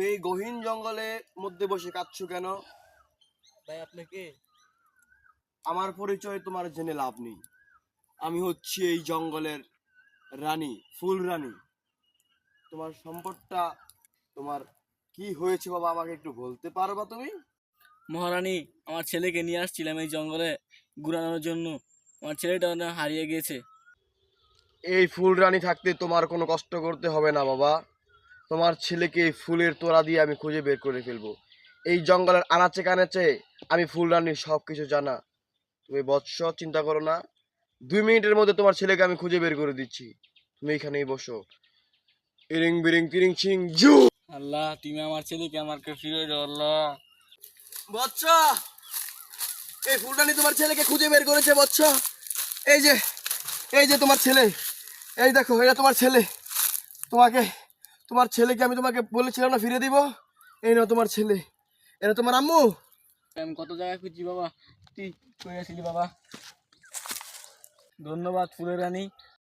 তুমি এই গহীন জঙ্গলের মধ্যে বসে কাঁদছো কেন? ভাই আপনি কে? আমার পরিচয় তোমার জেনে লাভ নেই। আমি হচ্ছি এই জঙ্গলের রানী, ফুল রানী। তোমার সম্পদটা, তোমার কি হয়েছে বাবা, আমাকে একটু বলতে পারবা তুমি? মহারানী, আমার ছেলেকে নিয়ে আসছিলাম এই জঙ্গলে ঘুরানোর জন্য। আমার ছেলেটা না হারিয়ে গেছে। এই ফুল রানী থাকতে তোমার কোনো কষ্ট করতে হবে না বাবা। তোমার ছেলেকে এই ফুলের তোড়া দিয়ে আমি খুঁজে বের করে ফেলবো। এই জঙ্গলের আনাচে কানাচে আমি ফুল রানীর সব কিছু জানা। তুমি বৎস চিন্তা করো না, 2 মিনিটের মধ্যে তোমার ছেলেকে আমি খুঁজে বের করে দিচ্ছি। তুমি এখানেই বসো। ইরিং বিরিং তিরিং ছিং জু। আল্লাহ, তুমি আমার ছেলেকে আমাকে ফিরে দাও আল্লাহ। বৎস, এই ফুলরানী তোমার ছেলেকে খুঁজে বের করেছে বৎস। এই যে, এই যে তোমার ছেলে, এই দেখো, এটা তোমার ছেলে। তোমাকে, তোমার ছেলেকে আমি তোমাকে বলেছিলাম না ফিরে দিব। এই নাও তোমার ছেলে, এটা তোমার আম্মু। আমি কত জায়গায় খুঁজছি বাবা, তুই কই আছিলি বাবা? ধন্যবাদ ফুলের রানী।